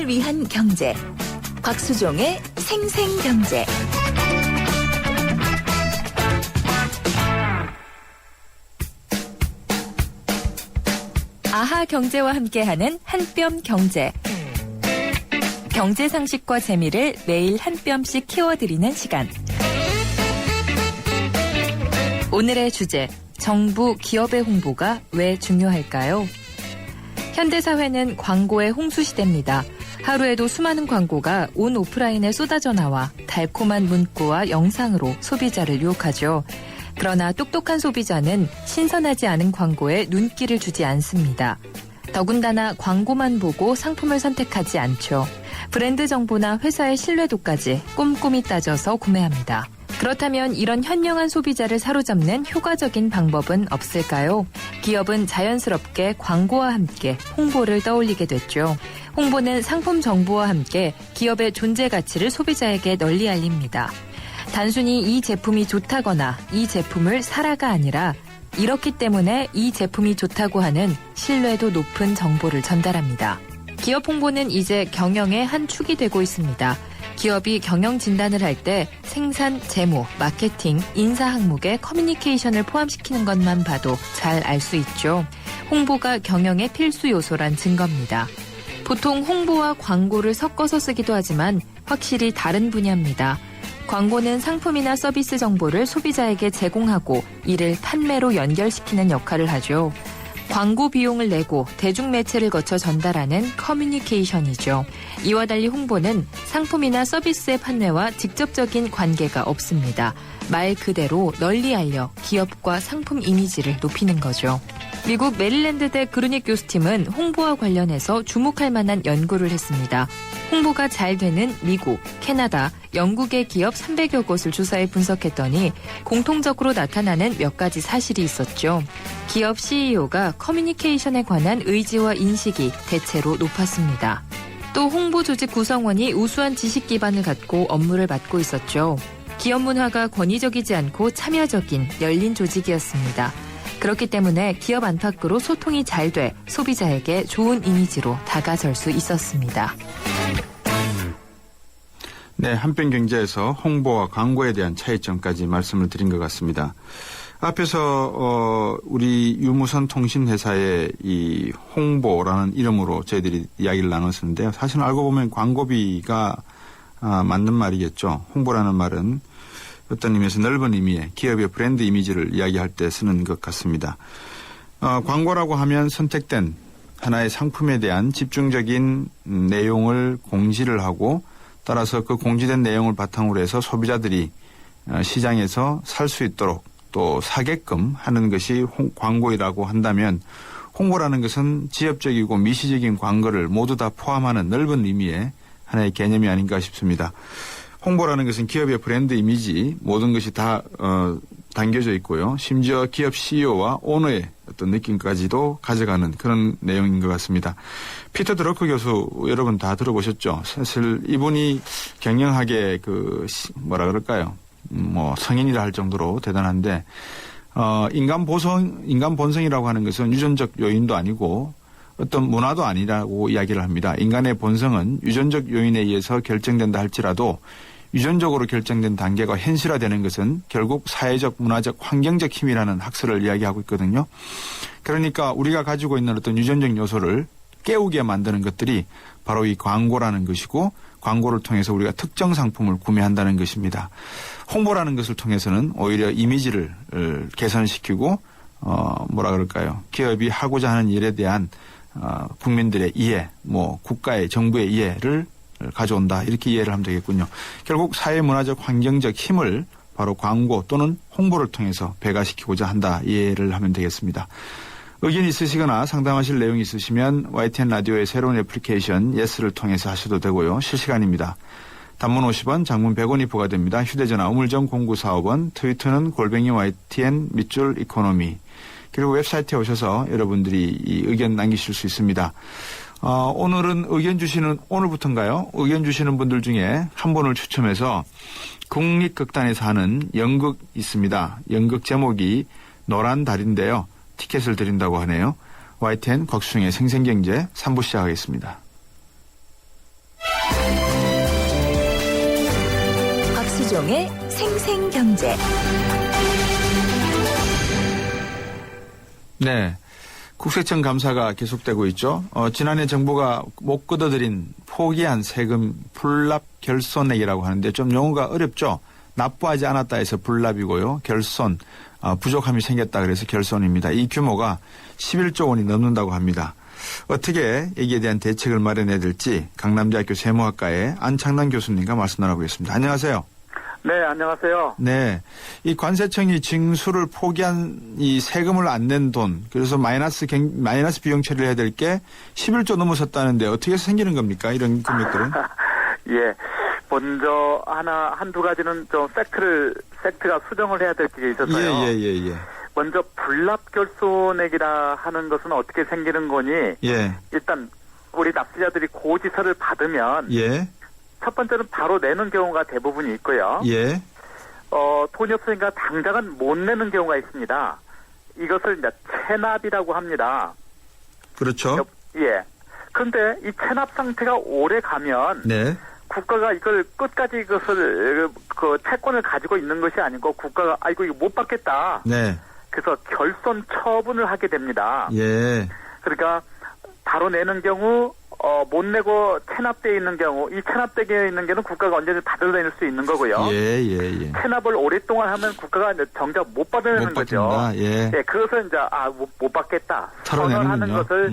사람을 위한 경제. 곽수종의 생생경제. 아하 경제와 함께하는 한뼘 경제. 경제 상식과 재미를 매일 한 뼘씩 키워드리는 시간. 오늘의 주제, 정부, 기업의 홍보가 왜 중요할까요? 현대사회는 광고의 홍수시대입니다. 하루에도 수많은 광고가 온 오프라인에 쏟아져 나와 달콤한 문구와 영상으로 소비자를 유혹하죠. 그러나 똑똑한 소비자는 신선하지 않은 광고에 눈길을 주지 않습니다. 더군다나 광고만 보고 상품을 선택하지 않죠. 브랜드 정보나 회사의 신뢰도까지 꼼꼼히 따져서 구매합니다. 그렇다면 이런 현명한 소비자를 사로잡는 효과적인 방법은 없을까요? 기업은 자연스럽게 광고와 함께 홍보를 떠올리게 됐죠. 홍보는 상품 정보와 함께 기업의 존재 가치를 소비자에게 널리 알립니다. 단순히 이 제품이 좋다거나 이 제품을 사라가 아니라 이렇기 때문에 이 제품이 좋다고 하는 신뢰도 높은 정보를 전달합니다. 기업 홍보는 이제 경영의 한 축이 되고 있습니다. 기업이 경영 진단을 할 때 생산, 재무, 마케팅, 인사 항목에 커뮤니케이션을 포함시키는 것만 봐도 잘 알 수 있죠. 홍보가 경영의 필수 요소란 증거입니다. 보통 홍보와 광고를 섞어서 쓰기도 하지만 확실히 다른 분야입니다. 광고는 상품이나 서비스 정보를 소비자에게 제공하고 이를 판매로 연결시키는 역할을 하죠. 광고 비용을 내고 대중매체를 거쳐 전달하는 커뮤니케이션이죠. 이와 달리 홍보는 상품이나 서비스의 판매와 직접적인 관계가 없습니다. 말 그대로 널리 알려 기업과 상품 이미지를 높이는 거죠. 미국 메릴랜드대 그루닉 교수팀은 홍보와 관련해서 주목할 만한 연구를 했습니다. 홍보가 잘 되는 미국, 캐나다, 영국의 기업 300여 곳을 조사해 분석했더니 공통적으로 나타나는 몇 가지 사실이 있었죠. 기업 CEO가 커뮤니케이션에 관한 의지와 인식이 대체로 높았습니다. 또 홍보 조직 구성원이 우수한 지식 기반을 갖고 업무를 맡고 있었죠. 기업 문화가 권위적이지 않고 참여적인 열린 조직이었습니다. 그렇기 때문에 기업 안팎으로 소통이 잘 돼 소비자에게 좋은 이미지로 다가설 수 있었습니다. 네, 한뼘경제에서 홍보와 광고에 대한 차이점까지 말씀을 드린 것 같습니다. 앞에서 우리 유무선 통신회사의 이 홍보라는 이름으로 저희들이 이야기를 나눴었는데요. 사실은 알고 보면 광고비가 맞는 말이겠죠. 홍보라는 말은 어떤 의미에서 넓은 의미의 기업의 브랜드 이미지를 이야기할 때 쓰는 것 같습니다. 광고라고 하면 선택된 하나의 상품에 대한 집중적인 내용을 공지를 하고 따라서 그 공지된 내용을 바탕으로 해서 소비자들이 시장에서 살 수 있도록 또 사게끔 하는 것이 광고이라고 한다면 홍보라는 것은 지엽적이고 미시적인 광고를 모두 다 포함하는 넓은 의미의 하나의 개념이 아닌가 싶습니다. 홍보라는 것은 기업의 브랜드 이미지 모든 것이 다 담겨져 있고요. 심지어 기업 CEO와 오너의 어떤 느낌까지도 가져가는 그런 내용인 것 같습니다. 피터 드러커 교수 여러분 다 들어보셨죠? 사실 이분이 경영학의 뭐라 그럴까요? 성인이라 할 정도로 대단한데 인간 본성이라고 하는 것은 유전적 요인도 아니고 어떤 문화도 아니라고 이야기를 합니다. 인간의 본성은 유전적 요인에 의해서 결정된다 할지라도 유전적으로 결정된 단계가 현실화되는 것은 결국 사회적, 문화적, 환경적 힘이라는 학설을 이야기하고 있거든요. 그러니까 우리가 가지고 있는 어떤 유전적 요소를 깨우게 만드는 것들이 바로 이 광고라는 것이고 광고를 통해서 우리가 특정 상품을 구매한다는 것입니다. 홍보라는 것을 통해서는 오히려 이미지를 개선시키고 뭐라 그럴까요? 기업이 하고자 하는 일에 대한 국민들의 이해, 국가의 정부의 이해를 가져온다. 이렇게 이해를 하면 되겠군요. 결국 사회 문화적 환경적 힘을 바로 광고 또는 홍보를 통해서 배가시키고자 한다. 이해를 하면 되겠습니다. 의견 있으시거나 상담하실 내용이 있으시면 YTN 라디오의 새로운 애플리케이션 예스를 통해서 하셔도 되고요. 실시간입니다. 단문 50원, 장문 100원이 부과됩니다. 휴대전화 우물정 0945번, 트위터는 @YTN 밑줄 이코노미. 그리고 웹사이트에 오셔서 여러분들이 이 의견 남기실 수 있습니다. 오늘은 오늘부터인가요? 의견 주시는 분들 중에 한 분을 추첨해서 국립극단에서 하는 연극 있습니다. 연극 제목이 노란 달인데요. 티켓을 드린다고 하네요. YTN 곽수중의 생생경제 3부 시작하겠습니다. 김수종의 생생경제. 네. 국세청 감사가 계속되고 있죠. 지난해 정부가 못 걷어들인 포기한 세금 불납 결손액이라고 하는데 좀 용어가 어렵죠. 납부하지 않았다 해서 불납이고요. 결손, 부족함이 생겼다 그래서 결손입니다. 이 규모가 11조 원이 넘는다고 합니다. 어떻게 여기에 대한 대책을 마련해야 될지 강남대학교 세무학과의 안창남 교수님과 말씀 나눠보겠습니다. 안녕하세요. 네, 안녕하세요. 네. 이 관세청이 징수를 포기한 이 세금을 안 낸 돈, 그래서 마이너스 비용 처리를 해야 될 게 11조 넘어섰다는데 어떻게 해서 생기는 겁니까? 이런 금액들은? 예. 먼저 한두 가지는 좀 팩트가 수정을 해야 될 게 있어서요. 예. 먼저 불납결손액이라 하는 것은 어떻게 생기는 거니? 예. 일단 우리 납세자들이 고지서를 받으면 예. 첫 번째는 바로 내는 경우가 대부분이 있고요. 예. 돈이 없으니까 당장은 못 내는 경우가 있습니다. 이것을 이제 체납이라고 합니다. 그렇죠. 예. 그런데 이 체납 상태가 오래 가면 네. 국가가 이걸 끝까지 이것을 그 채권을 가지고 있는 것이 아니고 국가가 이거 못 받겠다. 네. 그래서 결손 처분을 하게 됩니다. 예. 그러니까 바로 내는 경우 못 내고 체납되어 있는 경우, 이 체납되어 있는 경우는 국가가 언제든 받아낼 수 있는 거고요. 예. 체납을 오랫동안 하면 국가가 이제 정작 못 받아내는 거죠. 예. 예, 그것을 이제 못 받겠다. 선언하는 것을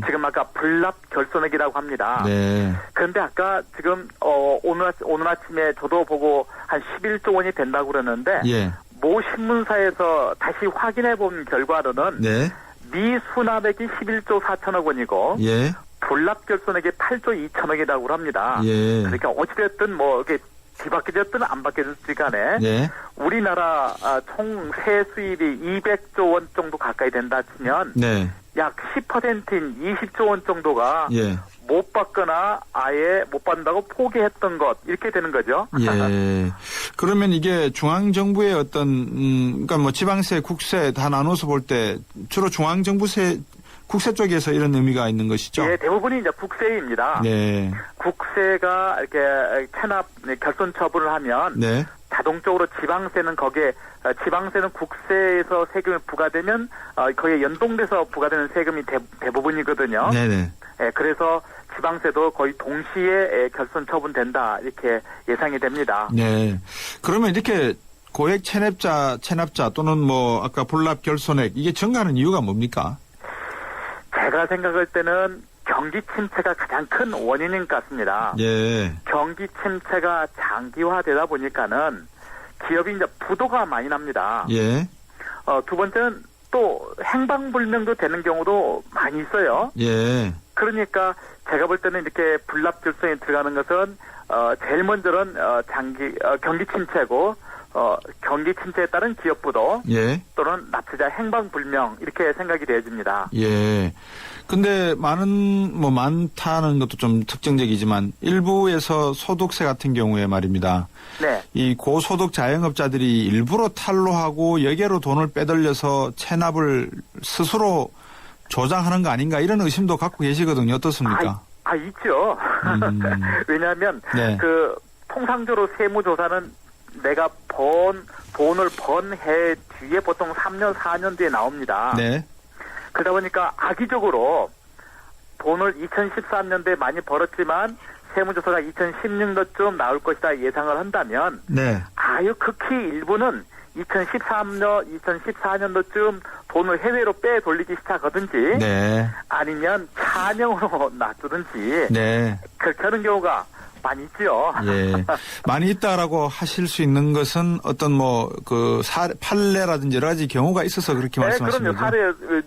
지금 아까 불납 결손액이라고 합니다. 네. 그런데 아까 지금 오늘 아침에 저도 보고 한 11조 원이 된다고 그러는데 예. 모 신문사에서 다시 확인해 본 결과로는 네. 미수납액이 11조 4천억 원이고 예. 불납결손액이 8조 2천억이라고 합니다. 예. 그러니까 어찌됐든 뭐 이게 뒤바뀌었든 안 바뀌었든 간에 네. 우리나라 총 세수입이 200조 원 정도 가까이 된다 치면 네. 약 10%인 20조 원 정도가 예. 못 받거나 아예 못 받는다고 포기했던 것 이렇게 되는 거죠. 예. 그러면 이게 중앙정부의 어떤 그러니까 뭐 지방세, 국세 다 나눠서 볼 때 주로 중앙정부세 국세 쪽에서 이런 의미가 있는 것이죠. 예, 대부분이 이제 국세입니다. 네. 국세가 이렇게 체납 결손 처분을 하면 네. 자동적으로 지방세는 지방세는 국세에서 세금이 부과되면 거기에 연동돼서 부과되는 세금이 대부분이거든요. 네네. 예, 그래서 지방세도 거의 동시에 결손 처분된다 이렇게 예상이 됩니다. 네. 그러면 이렇게 고액 체납자 또는 뭐 아까 불납 결손액 이게 증가하는 이유가 뭡니까? 제가 생각할 때는 경기 침체가 가장 큰 원인인 것 같습니다. 예. 경기 침체가 장기화되다 보니까는 기업이 이제 부도가 많이 납니다. 예. 두 번째는 또 행방불명도 되는 경우도 많이 있어요. 예. 그러니까 제가 볼 때는 이렇게 불납결손에 들어가는 것은 제일 먼저는 경기 침체고 경기 침체에 따른 기업 부도 예. 또는 납세자 행방불명 이렇게 생각이 되어집니다. 예. 근데 많다는 것도 좀 특징적이지만 일부에서 소득세 같은 경우에 말입니다. 네. 이 고소득 자영업자들이 일부러 탈루하고 여기로 돈을 빼돌려서 체납을 스스로 조장하는 거 아닌가 이런 의심도 갖고 계시거든요. 어떻습니까? 있죠. 왜냐하면 네. 통상적으로 세무조사는 내가 돈을 번 해 뒤에 보통 3년, 4년 뒤에 나옵니다. 네. 그러다 보니까 악의적으로 돈을 2013년도에 많도 벌었지만 세무조사가 2016년도쯤 나올 것이다 예상을 한다면 네. 극히 일부는 2014년도쯤 돈을 해외로 빼돌리기 시작하든지 네. 아니면 차명으로 놔두든지 네. 그렇게 하는 경우가 많이 있죠. 예. 많이 있다라고 하실 수 있는 것은 어떤 판례라든지 여러 가지 경우가 있어서 그렇게 말씀하신 거죠? 그럼요. 사례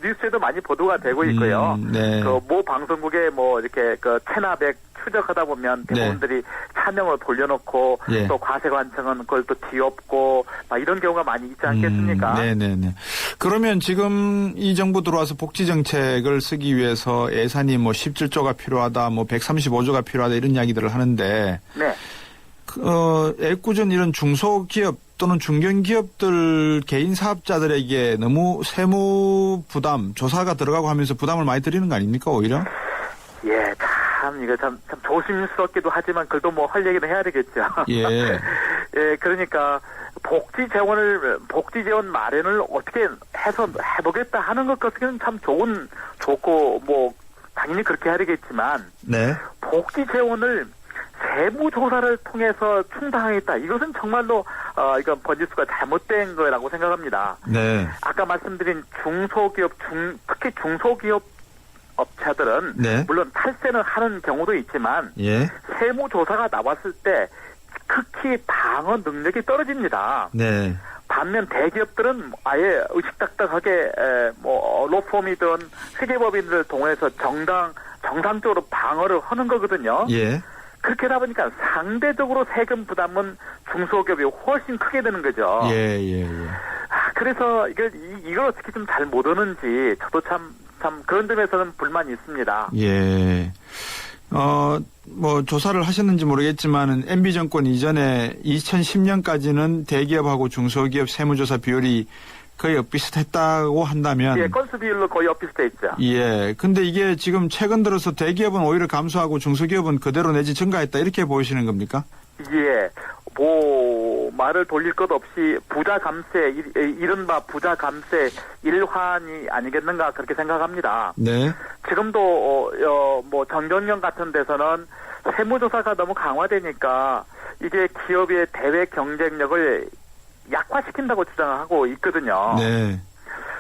뉴스에도 많이 보도가 되고 있고요. 네. 모 방송국에 이렇게 체납액 추적하다 보면 대부분들이 차명으로 돌려놓고 예. 또 과세관청은 그걸 또 뒤엎고 이런 경우가 많이 있지 않겠습니까? 네네네. 그러면 지금 이 정부 들어와서 복지 정책을 쓰기 위해서 예산이 17조가 필요하다, 135조가 필요하다 이런 이야기들을 하는데, 네. 애꿎은 이런 중소기업 또는 중견기업들 개인 사업자들에게 너무 세무 부담, 조사가 들어가고 하면서 부담을 많이 드리는 거 아닙니까 오히려? 예, 이거 참 조심스럽기도 하지만 그래도 할 얘기는 해야 되겠죠. 예. 예, 그러니까 복지 재원 마련을 어떻게 해서 해보겠다 하는 것 같으면 참 좋고 뭐 당연히 그렇게 해야 되겠지만 네. 복지 재원을 세무조사를 통해서 충당하겠다. 이것은 정말로 이건 번지수가 잘못된 거라고 생각합니다. 네. 아까 말씀드린 중소기업, 특히 중소기업 업체들은 네. 물론 탈세는 하는 경우도 있지만 예. 세무조사가 나왔을 때 극히 방어 능력이 떨어집니다. 네. 반면 대기업들은 아예 의식딱딱하게 로펌이든 회계법인들을 동원해서 정상적으로 방어를 하는 거거든요. 예. 그렇게 하다 보니까 상대적으로 세금 부담은 중소기업이 훨씬 크게 되는 거죠. 예. 그래서 이걸 어떻게 좀 잘 못 오는지 저도 참 그런 점에서는 불만이 있습니다. 예. 뭐 조사를 하셨는지 모르겠지만은 MB 정권 이전에 2010년까지는 대기업하고 중소기업 세무조사 비율이 거의 비슷했다고 한다면 예, 건수 비율로 거의 엇비슷해 있죠. 예. 근데 이게 지금 최근 들어서 대기업은 오히려 감소하고 중소기업은 그대로 내지 증가했다 이렇게 보시는 겁니까? 예. 말을 돌릴 것 없이 부자 감세, 이른바 부자 감세 일환이 아니겠는가 그렇게 생각합니다. 네. 지금도 전경련 같은 데서는 세무조사가 너무 강화되니까 이게 기업의 대외 경쟁력을 약화시킨다고 주장하고 있거든요. 네.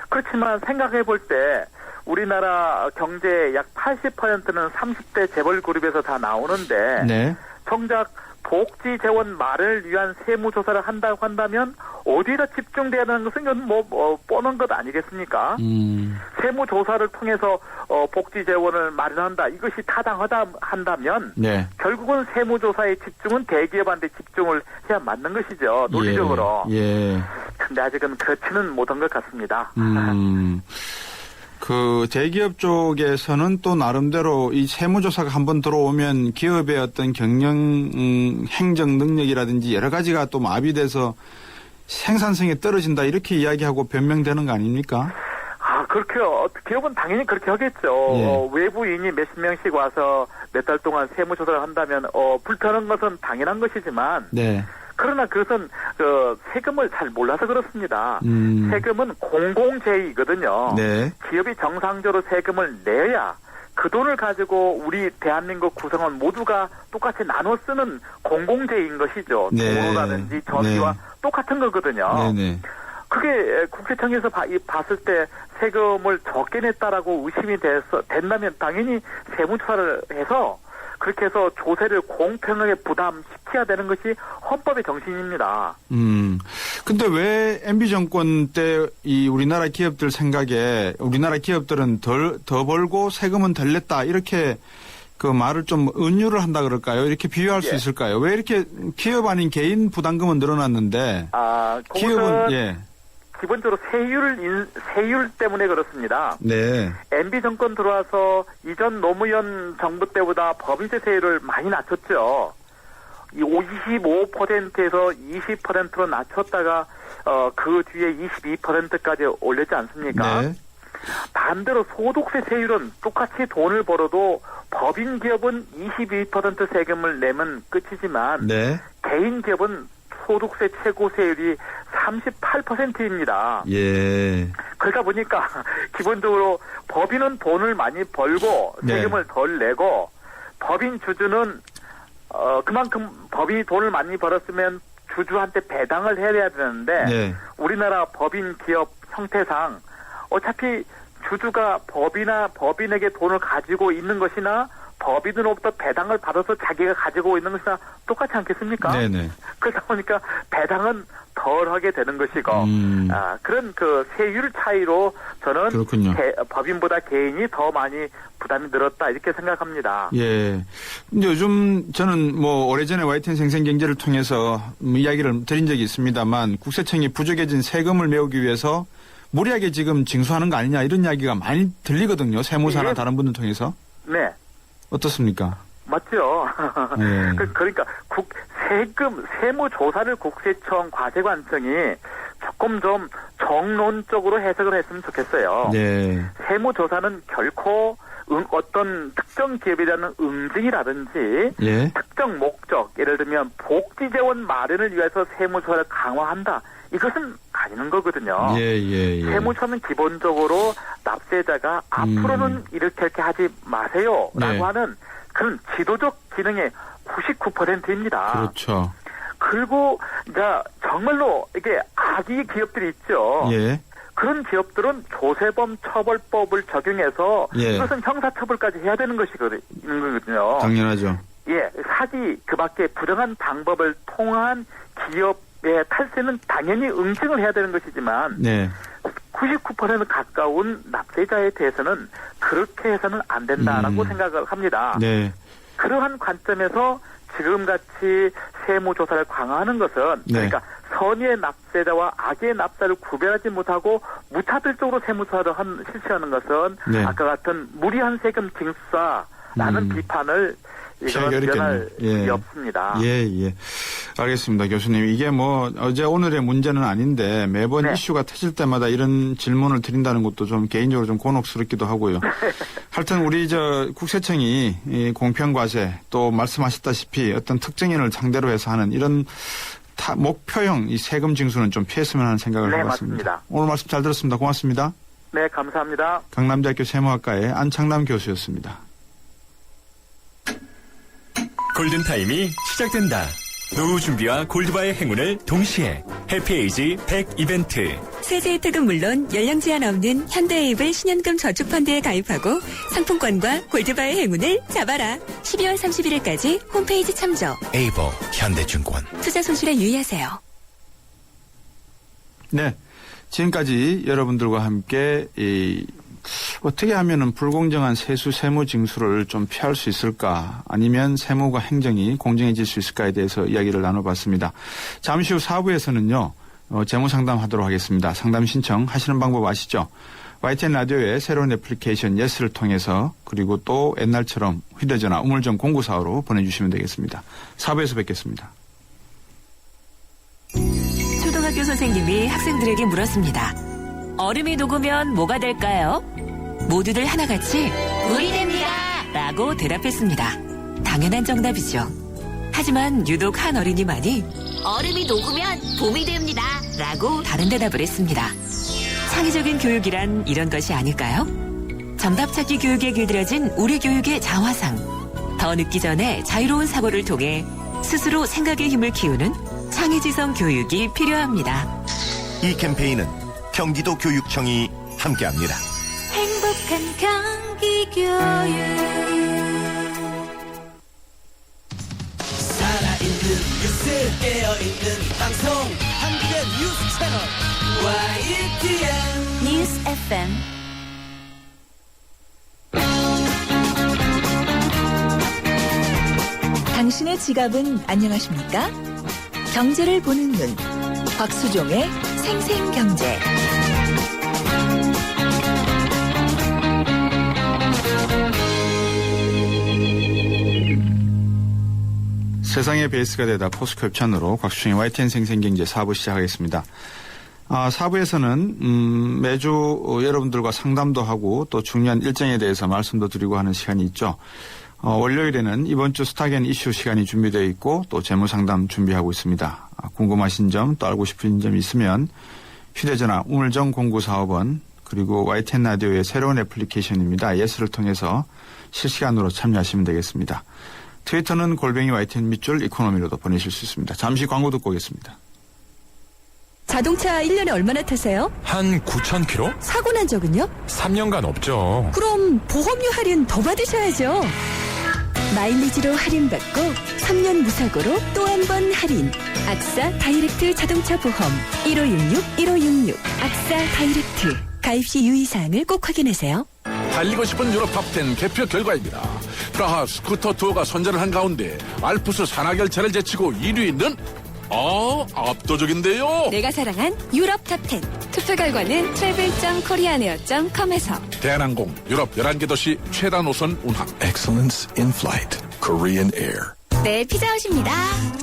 그렇지만 생각해 볼 때 우리나라 경제의 약 80%는 30대 재벌 그룹에서 다 나오는데 네. 정작 복지 재원 마련을 위한 세무조사를 한다고 한다면 어디에다 집중돼야 하는 것은 이건 뻔한 것 아니겠습니까? 세무조사를 통해서 복지 재원을 마련한다. 이것이 타당하다 한다면 네. 결국은 세무조사의 집중은 대기업한테 집중을 해야 맞는 것이죠. 논리적으로. 예. 근데 아직은 그렇지는 못한 것 같습니다. 그 대기업 쪽에서는 또 나름대로 이 세무조사가 한번 들어오면 기업의 어떤 경영 행정 능력이라든지 여러 가지가 또 마비돼서 생산성이 떨어진다 이렇게 이야기하고 변명되는 거 아닙니까? 그렇게 기업은 당연히 그렇게 하겠죠. 예. 외부인이 몇십 명씩 와서 몇 달 동안 세무조사를 한다면 불편한 것은 당연한 것이지만 네. 그러나 그것은 세금을 잘 몰라서 그렇습니다. 세금은 공공재이거든요. 네. 기업이 정상적으로 세금을 내야 그 돈을 가지고 우리 대한민국 구성원 모두가 똑같이 나눠 쓰는 공공재인 것이죠. 네. 도로라든지 전기와 네. 똑같은 거거든요. 네네. 그게 국세청에서 봤을 때 세금을 적게 냈다라고 의심이 된다면 당연히 세무조사를 해서 그렇게 해서 조세를 공평하게 부담시켜야 되는 것이 헌법의 정신입니다. 근데 왜 MB 정권 때 이 우리나라 기업들 생각에 우리나라 기업들은 더 벌고 세금은 덜 냈다 이렇게 그 말을 좀 은유를 한다 그럴까요? 이렇게 비유할 수 있을까요? 왜 이렇게 기업 아닌 개인 부담금은 늘어났는데 기업은 기본적으로 세율 때문에 그렇습니다. 네. MB 정권 들어와서 이전 노무현 정부 때보다 법인세 세율을 많이 낮췄죠. 이 25%에서 20%로 낮췄다가 그 뒤에 22%까지 올렸지 않습니까? 네. 반대로 소득세 세율은 똑같이 돈을 벌어도 법인 기업은 22% 세금을 내면 끝이지만 네. 개인 기업은 소득세 최고 세율이 38%입니다. 예. 그러다 보니까 기본적으로 법인은 돈을 많이 벌고 세금을 덜 내고 법인 주주는 그만큼 법인이 돈을 많이 벌었으면 주주한테 배당을 해야 되는데 우리나라 법인 기업 형태상 어차피 주주가 법인에게 돈을 가지고 있는 것이나 법인으로부터 배당을 받아서 자기가 가지고 있는 것이나 똑같지 않겠습니까? 네네. 그러다 보니까 배당은 덜 하게 되는 것이고, 그런 그 세율 차이로 저는 법인보다 개인이 더 많이 부담이 늘었다 이렇게 생각합니다. 예. 근데 요즘 저는 오래전에 YTN 생생경제를 통해서 이야기를 드린 적이 있습니다만 국세청이 부족해진 세금을 메우기 위해서 무리하게 지금 징수하는 거 아니냐 이런 이야기가 많이 들리거든요. 세무사나 다른 분들 통해서. 네. 어떻습니까? 맞죠. 그러니까 세무조사를 국세청 과세관청이 조금 좀 정론적으로 해석을 했으면 좋겠어요. 네. 세무조사는 결코 어떤 특정 기업에 대한 응징이라든지 예. 특정 목적, 예를 들면 복지재원 마련을 위해서 세무조사를 강화한다. 이것은 아니는 거거든요. 예. 세무조사는 기본적으로 납세자가 앞으로는 이렇게 하지 마세요라고 네. 하는 그런 지도적 기능의 99%입니다. 그렇죠. 그리고 이제 정말로 이게 악의 기업들이 있죠. 예. 그런 기업들은 조세범 처벌법을 적용해서 예. 이것은 형사처벌까지 해야 되는 것이거든요. 당연하죠. 예, 사기 그밖에 부정한 방법을 통한 기업의 탈세는 당연히 응징을 해야 되는 것이지만 네. 99% 가까운 납세자에 대해서는 그렇게 해서는 안 된다라고 생각을 합니다. 네. 그러한 관점에서 지금같이 세무조사를 강화하는 것은 네. 그러니까 선의의 납세자와 악의 납세를 구별하지 못하고 무차별적으로 세무조사를 실시하는 것은 네. 아까 같은 무리한 세금 징수사라는 비판을 이건 면할 수 없습니다. 예. 알겠습니다, 교수님. 이게 뭐 어제 오늘의 문제는 아닌데 매번 네. 이슈가 터질 때마다 이런 질문을 드린다는 것도 좀 개인적으로 좀 곤혹스럽기도 하고요. 하여튼 우리 국세청이 이 공평과세 또 말씀하셨다시피 어떤 특정인을 상대로 해서 하는 이런 목표형 이 세금 징수는 좀 피했으면 하는 생각을 네, 해봤습니다. 맞습니다. 오늘 말씀 잘 들었습니다. 고맙습니다. 네, 감사합니다. 강남대학교 세무학과의 안창남 교수였습니다. 골든타임이 시작된다. 노후 준비와 골드바의 행운을 동시에 해피에이지 100 이벤트. 세제 혜택은 물론 연령 제한 없는 현대에이블 신연금 저축펀드에 가입하고 상품권과 골드바의 행운을 잡아라. 12월 31일까지 홈페이지 참조. 에이버 현대증권. 투자 손실에 유의하세요. 네. 지금까지 여러분들과 함께 어떻게 하면은 불공정한 세무 징수를 좀 피할 수 있을까 아니면 세무가 행정이 공정해질 수 있을까에 대해서 이야기를 나눠봤습니다. 잠시 후 4부에서는요. 재무 상담하도록 하겠습니다. 상담 신청 하시는 방법 아시죠? YTN 라디오의 새로운 애플리케이션 예스를 통해서 그리고 또 옛날처럼 휴대전화 우물정 0945로 보내주시면 되겠습니다. 4부에서 뵙겠습니다. 초등학교 선생님이 학생들에게 물었습니다. 얼음이 녹으면 뭐가 될까요? 모두들 하나같이 물이 됩니다 라고 대답했습니다. 당연한 정답이죠. 하지만 유독 한 어린이만이 얼음이 녹으면 봄이 됩니다 라고 다른 대답을 했습니다. 창의적인 교육이란 이런 것이 아닐까요? 정답 찾기 교육에 길들여진 우리 교육의 자화상. 더 늦기 전에 자유로운 사고를 통해 스스로 생각의 힘을 키우는 창의지성 교육이 필요합니다. 이 캠페인은 경기도 교육청이 함께합니다. 행복한 경기 교육. 살아있는 뉴스 깨어있는 방송 한국의 뉴스 채널 YTN 뉴스 FM. 당신의 지갑은 안녕하십니까? 경제를 보는 눈. 곽수종의 생생경제. 세상의 베이스가 되다 포스코 협찬으로 곽수종의 YTN 생생경제 4부 시작하겠습니다. 4부에서는 매주 여러분들과 상담도 하고 또 중요한 일정에 대해서 말씀도 드리고 하는 시간이 있죠. 월요일에는 이번 주 스타겐 이슈 시간이 준비되어 있고 또 재무상담 준비하고 있습니다. 궁금하신 점 또 알고 싶은 점 있으면 휴대전화 우물정 0945번 그리고 YTN 라디오의 새로운 애플리케이션입니다. 예스를 통해서 실시간으로 참여하시면 되겠습니다. 트위터는 골뱅이 YTN 밑줄 이코노미로도 보내실 수 있습니다. 잠시 광고 듣고 오겠습니다. 자동차 1년에 얼마나 타세요? 한 9,000km? 사고 난 적은요? 3년간 없죠. 그럼 보험료 할인 더 받으셔야죠. 마일리지로 할인받고 3년 무사고로 또 한 번 할인. 악사 다이렉트 자동차 보험 1566 악사 다이렉트. 가입 시 유의사항을 꼭 확인하세요. 달리고 싶은 유럽 탑10 개표 결과입니다. 프라하 스쿠터 투어가 선전을 한 가운데 알프스 산악열차를 제치고 1위는 압도적인데요. 내가 사랑한 유럽 탑10. 투표 결과는 travel.koreaneer.com에서. 대한항공 유럽 11개 도시 최다 노선 운항. Excellence in flight. Korean Air. 네, 피자헛입니다.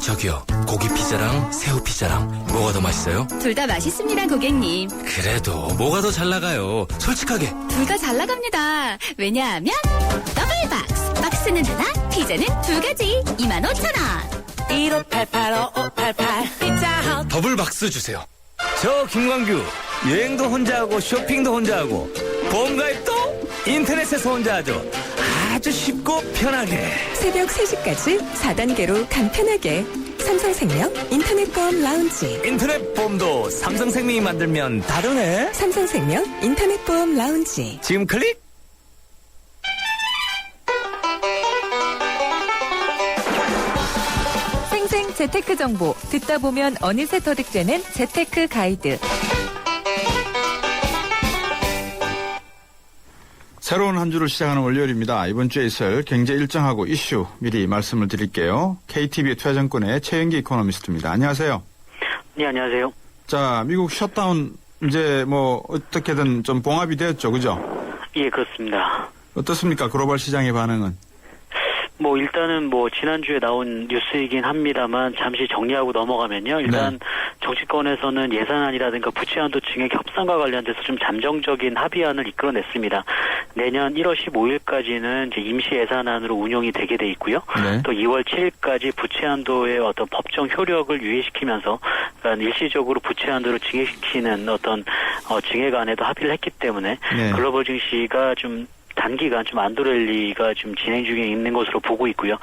저기요, 고기 피자랑 새우 피자랑 뭐가 더 맛있어요? 둘 다 맛있습니다, 고객님. 그래도 뭐가 더 잘 나가요? 솔직하게. 둘 다 잘 나갑니다. 왜냐하면 더블 박스. 박스는 하나, 피자는 2가지. 25,000원. 1588-5588 피자헛. 더블 박스 주세요. 저 김광규 여행도 혼자 하고 쇼핑도 혼자 하고 보험가입도 인터넷에서 혼자 하죠. 아주 쉽고 편하게. 새벽 3시까지 4단계로 간편하게. 삼성생명 인터넷보험 라운지. 인터넷 보험도 삼성생명이 만들면 다르네. 삼성생명 인터넷보험 라운지. 지금 클릭. 생생 재테크 정보 듣다 보면 어느새 터득되는 재테크 가이드. 새로운 한 주를 시작하는 월요일입니다. 이번 주에 있을 경제 일정하고 이슈 미리 말씀을 드릴게요. KTB 투자증권의 최영기 이코노미스트입니다. 안녕하세요. 네, 안녕하세요. 자, 미국 셧다운 이제 뭐 어떻게든 좀 봉합이 되었죠, 그죠? 예, 그렇습니다. 어떻습니까? 글로벌 시장의 반응은? 뭐 일단은 뭐 지난주에 나온 뉴스이긴 합니다만 잠시 정리하고 넘어가면요. 일단 정치권에서는 예산안이라든가 부채한도 증액 협상과 관련돼서 좀 잠정적인 합의안을 이끌어냈습니다. 내년 1월 15일까지는 이제 임시 예산안으로 운용이 되게 돼 있고요. 또 2월 7일까지 부채한도의 어떤 법정 효력을 유예시키면서 그러니까 일시적으로 부채한도를 증액시키는 어떤 증액안에도 합의를 했기 때문에 글로벌 증시가 좀 단기간 좀 안도랠리가 좀 진행 중에 있는 것으로 보고 있고요.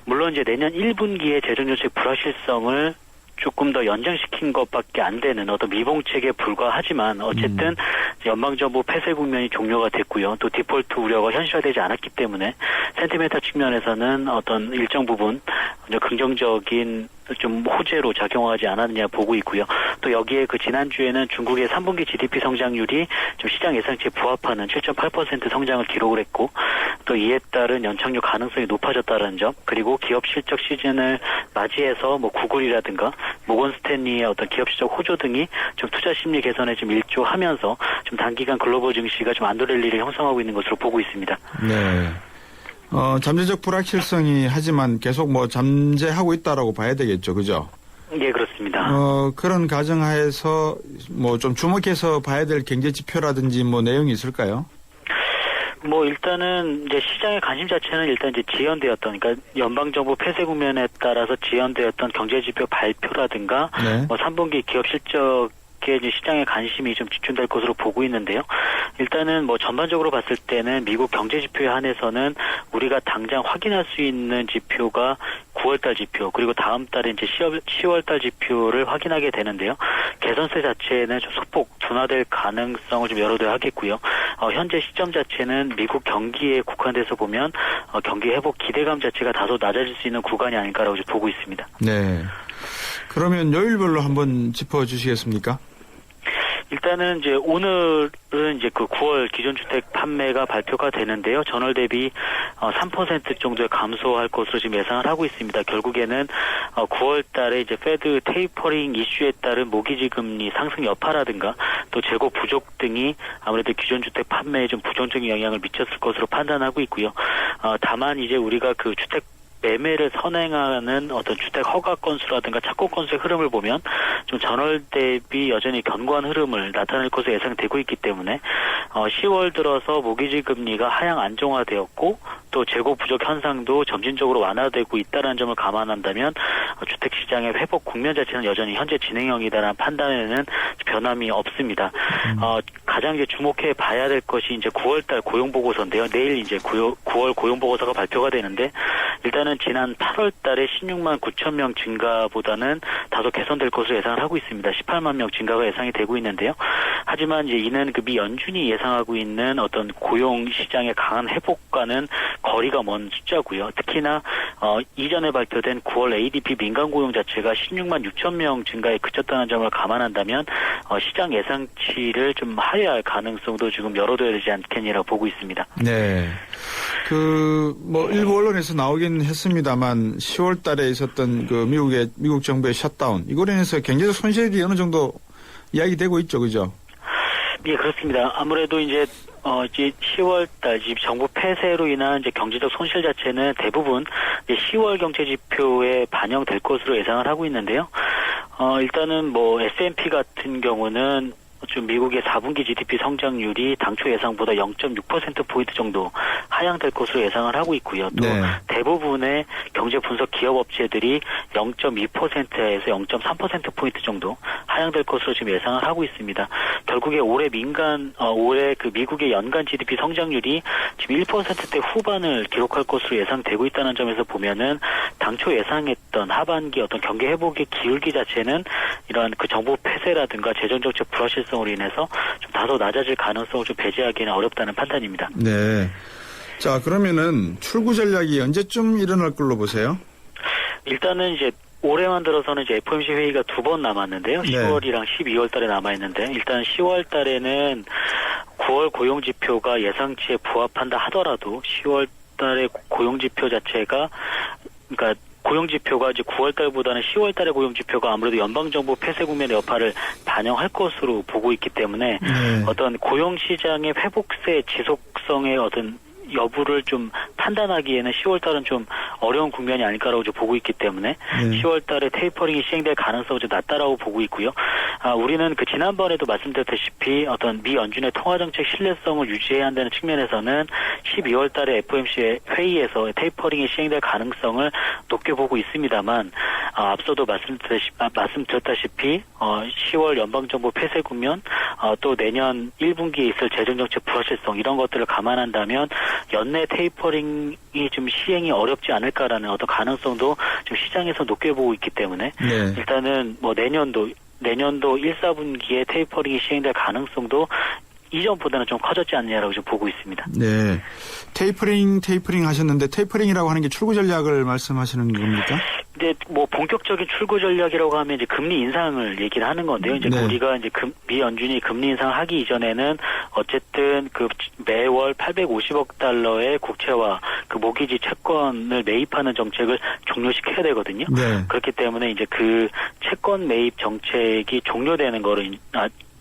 물론 이제 내년 1분기에 재정정책 불확실성을 조금 더 연장시킨 것밖에 안 되는 어떤 미봉책에 불과하지만 어쨌든 연방정부 폐쇄 국면이 종료가 됐고요. 또 디폴트 우려가 현실화되지 않았기 때문에 센티멘탈 측면에서는 어떤 일정 부분 긍정적인 좀 호재로 작용하지 않았느냐 보고 있고요. 또 여기에 그 지난주에는 중국의 3분기 GDP 성장률이 좀 시장 예상치에 부합하는 7.8% 성장을 기록을 했고 또 이에 따른 연착륙 가능성이 높아졌다는 점 그리고 기업 실적 시즌을 맞이해서 뭐 구글이라든가 모건 스탠리의 어떤 기업 실적 호조 등이 좀 투자 심리 개선에 좀 일조하면서 좀 단기간 글로벌 증시가 좀 안도랠리를 형성하고 있는 것으로 보고 있습니다. 네. 잠재적 불확실성이 하지만 계속 뭐 잠재하고 있다라고 봐야 되겠죠. 그죠? 예, 그렇습니다. 그런 가정하에서 뭐 좀 주목해서 봐야 될 경제 지표라든지 뭐 내용이 있을까요? 뭐 일단은 이제 시장의 관심 자체는 일단 이제 지연되었던 그러니까 연방정부 폐쇄 국면에 따라서 지연되었던 경제지표 발표라든가 뭐 3분기 기업 실적 이제 시장의 관심이 좀 집중될 것으로 보고 있는데요. 일단은 뭐 전반적으로 봤을 때는 미국 경제 지표에 한해서는 우리가 당장 확인할 수 있는 지표가 9월달 지표 그리고 다음 달에 이제 10월달 지표를 확인하게 되는데요. 개선세 자체는 좀 소폭 둔화될 가능성을 좀 열어둬야 하겠고요. 현재 시점 자체는 미국 경기에 국한돼서 보면 경기 회복 기대감 자체가 다소 낮아질 수 있는 구간이 아닐까라고 좀 보고 있습니다. 네. 그러면 요일별로 한번 짚어주시겠습니까? 일단은 이제 오늘은 이제 그 9월 기존주택 판매가 발표가 되는데요. 전월 대비 3% 정도의 감소할 것으로 지금 예상을 하고 있습니다. 결국에는 9월 달에 이제 페드 테이퍼링 이슈에 따른 모기지 금리 상승 여파라든가 또 재고 부족 등이 아무래도 기존주택 판매에 좀 부정적인 영향을 미쳤을 것으로 판단하고 있고요. 다만 이제 우리가 그 주택 매매를 선행하는 어떤 주택 허가 건수라든가 착공 건수의 흐름을 보면 좀 전월 대비 여전히 견고한 흐름을 나타낼 것으로 예상되고 있기 때문에 10월 들어서 모기지 금리가 하향 안정화되었고 또 재고 부족 현상도 점진적으로 완화되고 있다는 점을 감안한다면 주택 시장의 회복 국면 자체는 여전히 현재 진행형이다라는 판단에는 변함이 없습니다. 가장 이제 주목해 봐야 될 것이 이제 9월달 고용 보고서인데요. 내일 이제 9월 고용 보고서가 발표가 되는데 일단은 지난 8월 달에 16만 9천 명 증가보다는 다소 개선될 것으로 예상을 하고 있습니다. 18만 명 증가가 예상이 되고 있는데요. 하지만 이제 이는 그 미 연준이 예상하고 있는 어떤 고용 시장의 강한 회복과는 거리가 먼 숫자고요. 특히나 이전에 발표된 9월 ADP 민간 고용 자체가 16만 6천 명 증가에 그쳤다는 점을 감안한다면 시장 예상치를 좀 하회할 가능성도 지금 열어둬야 되지 않겠니라고 보고 있습니다. 네. 뭐 일부 언론에서 나오긴 했습니다만 10월 달에 있었던 그 미국 정부의 셧다운 이거로 인해서 경제적 손실이 어느 정도 이야기되고 있죠. 그죠? 예, 그렇습니다. 아무래도 이제 10월 달 정부 폐쇄로 인한 이제 경제적 손실 자체는 대부분 이제 10월 경제 지표에 반영될 것으로 예상을 하고 있는데요. 일단은 뭐 S&P 같은 경우는 좀 미국의 4분기 GDP 성장률이 당초 예상보다 0.6%포인트 정도 하향될 것으로 예상을 하고 있고요. 또 네. 대부분의 경제 분석 기업 업체들이 0.2%에서 0.3%포인트 정도 하향될 것으로 지금 예상을 하고 있습니다. 결국에 올해 올해 그 미국의 연간 GDP 성장률이 지금 1%대 후반을 기록할 것으로 예상되고 있다는 점에서 보면은 당초 예상했던 하반기 어떤 경기 회복의 기울기 자체는 이러한 그 정부 폐쇄라든가 재정정책 불확실성으로 인해서 좀 다소 낮아질 가능성을 좀 배제하기는 어렵다는 판단입니다. 네. 자, 그러면은 출구 전략이 언제쯤 일어날 걸로 보세요? 일단은 이제 올해만 들어서는 이제 FOMC 회의가 2번 남았는데요. 네. 10월이랑 12월 달에 남아있는데 일단 10월 달에는 9월 고용지표가 예상치에 부합한다 하더라도 10월 달에 고용지표 자체가 그러니까 고용지표가 이제 9월 달보다는 10월 달의 고용지표가 아무래도 연방정부 폐쇄 국면의 여파를 반영할 것으로 보고 있기 때문에 어떤 고용시장의 회복세 지속성의 어떤 여부를 좀 판단하기에는 10월 달은 좀 어려운 국면이 아닐까라고 좀 보고 있기 때문에 10월 달에 테이퍼링이 시행될 가능성이 좀 낮다라고 보고 있고요. 우리는 그 지난번에도 말씀드렸다시피 어떤 미 연준의 통화정책 신뢰성을 유지해야 한다는 측면에서는 12월 달에 FOMC 회의에서 테이퍼링이 시행될 가능성을 높게 보고 있습니다만 앞서도 말씀드렸다시피 10월 연방정부 폐쇄 국면 또 내년 1분기에 있을 재정정책 불확실성 이런 것들을 감안한다면 연내 테이퍼링이 좀 시행이 어렵지 않을까라는 어떤 가능성도 좀 시장에서 높게 보고 있기 때문에 일단은 뭐 내년도 1, 4분기에 테이퍼링이 시행될 가능성도 이전보다는 좀 커졌지 않냐라고 좀 보고 있습니다. 네. 테이퍼링 하셨는데 테이퍼링이라고 하는 게 출구 전략을 말씀하시는 겁니까? 근데 뭐 본격적인 출구 전략이라고 하면 이제 금리 인상을 얘기를 하는 건데요. 이제 우리가 이제 미 연준이 금리 인상을 하기 이전에는 어쨌든 그 매월 850억 달러의 국채와 그 모기지 채권을 매입하는 정책을 종료시켜야 되거든요. 그렇기 때문에 이제 그 채권 매입 정책이 종료되는 거를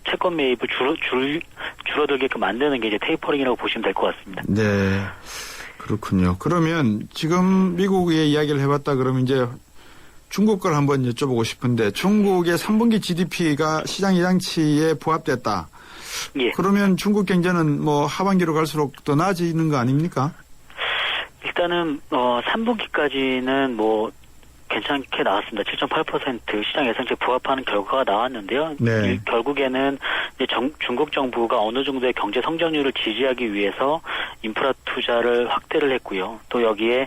채권 매입을 줄어들게끔 만드는 게 이제 테이퍼링이라고 보시면 될 것 같습니다. 네. 그렇군요. 그러면 지금 미국의 이야기를 해봤다 그러면 이제 중국 걸 한번 여쭤보고 싶은데 중국의 3분기 GDP가 시장 예상치에 부합됐다. 그러면 중국 경제는 뭐 하반기로 갈수록 더 나아지는 거 아닙니까? 일단은 3분기까지는 뭐 괜찮게 나왔습니다. 7.8% 시장 예상치에 부합하는 결과가 나왔는데요. 결국에는 이제 중국 정부가 어느 정도의 경제 성장률을 지지하기 위해서 인프라 투자를 확대를 했고요. 또 여기에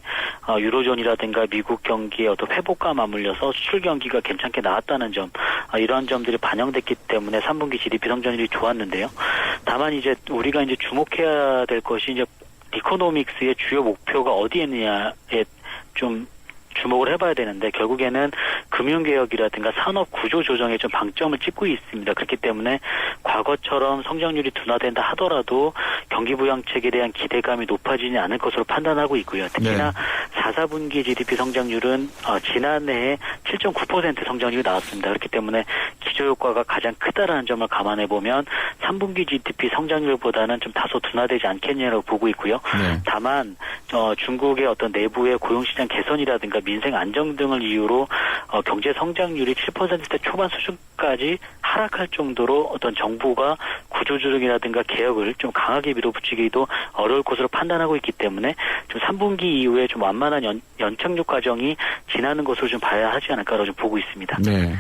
유로존이라든가 미국 경기의 어떤 회복과 맞물려서 수출 경기가 괜찮게 나왔다는 점, 이러한 점들이 반영됐기 때문에 3분기 GDP 성장률이 좋았는데요. 다만 이제 우리가 이제 주목해야 될 것이 이제 이코노믹스의 주요 목표가 어디에 있느냐에 좀 주목을 해봐야 되는데 결국에는 금융개혁이라든가 산업 구조 조정에 좀 방점을 찍고 있습니다. 그렇기 때문에 과거처럼 성장률이 둔화된다 하더라도 경기 부양책에 대한 기대감이 높아지지 않을 것으로 판단하고 있고요. 특히나 4, 4분기 GDP 성장률은 지난해에 7.9% 성장률이 나왔습니다. 그렇기 때문에 기저효과가 가장 크다라는 점을 감안해보면 3분기 GDP 성장률보다는 좀 다소 둔화되지 않겠냐고 보고 있고요. 다만 중국의 어떤 내부의 고용시장 개선이라든가 민생 안정 등을 이유로 경제 성장률이 7%대 초반 수준까지 하락할 정도로 어떤 정부가 구조조정이라든가 개혁을 좀 강하게 밀어붙이기도 어려울 것으로 판단하고 있기 때문에 좀 3분기 이후에 좀 완만한 연착륙 과정이 지나는 것으로 좀 봐야 하지 않을까라고 좀 보고 있습니다. 네.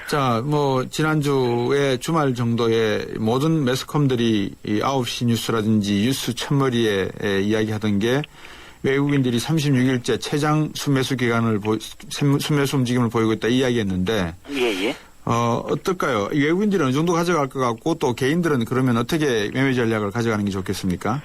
자, 뭐 지난주에 주말 정도에 모든 매스컴들이 9시 뉴스라든지 뉴스 첫머리에 이야기하던 게 외국인들이 36일째 최장 순매수 순매수 움직임을 보이고 있다 이야기했는데 어떨까요? 외국인들은 어느 정도 가져갈 것 같고 또 개인들은 그러면 어떻게 매매 전략을 가져가는 게 좋겠습니까?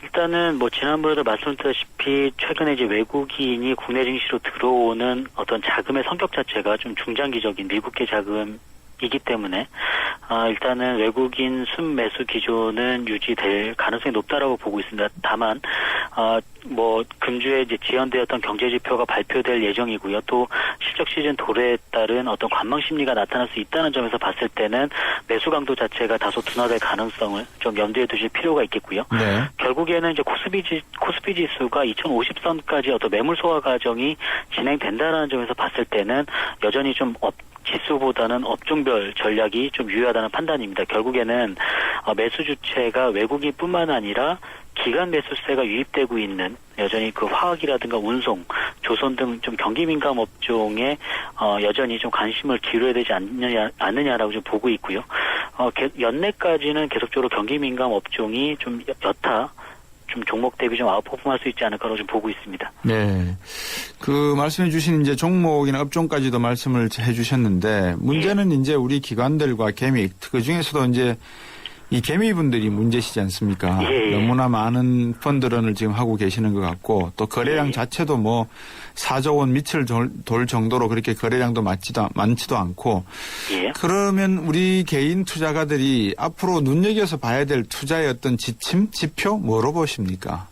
일단은 뭐 지난번에도 말씀드렸다시피 최근에 이제 외국인이 국내 증시로 들어오는 어떤 자금의 성격 자체가 좀 중장기적인 미국계 자금이기 때문에 일단은 외국인 순매수 기조는 유지될 가능성이 높다라고 보고 있습니다. 다만 뭐 금주에 이제 지연되었던 경제 지표가 발표될 예정이고요. 또 실적 시즌 도래에 따른 어떤 관망 심리가 나타날 수 있다는 점에서 봤을 때는 매수 강도 자체가 다소 둔화될 가능성을 좀 염두에 두실 필요가 있겠고요. 결국에는 이제 코스피 지수가 2050선까지 어떤 매물 소화 과정이 진행된다라는 점에서 봤을 때는 여전히 좀 지수보다는 업종별 전략이 좀 유효하다는 판단입니다. 결국에는 매수 주체가 외국인뿐만 아니라 기관 매수세가 유입되고 있는 여전히 그 화학이라든가 운송, 조선 등 좀 경기 민감 업종에 여전히 좀 관심을 기울여야 되지 않느냐라고 좀 보고 있고요. 연내까지는 계속적으로 경기 민감 업종이 좀 여타 좀 종목 대비 좀 아웃퍼폼할 수 있지 않을까라고 좀 보고 있습니다. 네. 그 말씀해 주신 이제 종목이나 업종까지도 말씀을 해 주셨는데 문제는 이제 우리 기관들과 개미 그 중에서도 이제 이 개미분들이 문제시지 않습니까? 너무나 많은 펀드런을 지금 하고 계시는 것 같고 또 거래량 자체도 뭐 4조 원 밑을 돌 정도로 그렇게 거래량도 많지도 않고 그러면 우리 개인 투자가들이 앞으로 눈여겨서 봐야 될 투자의 어떤 지표 뭐로 보십니까?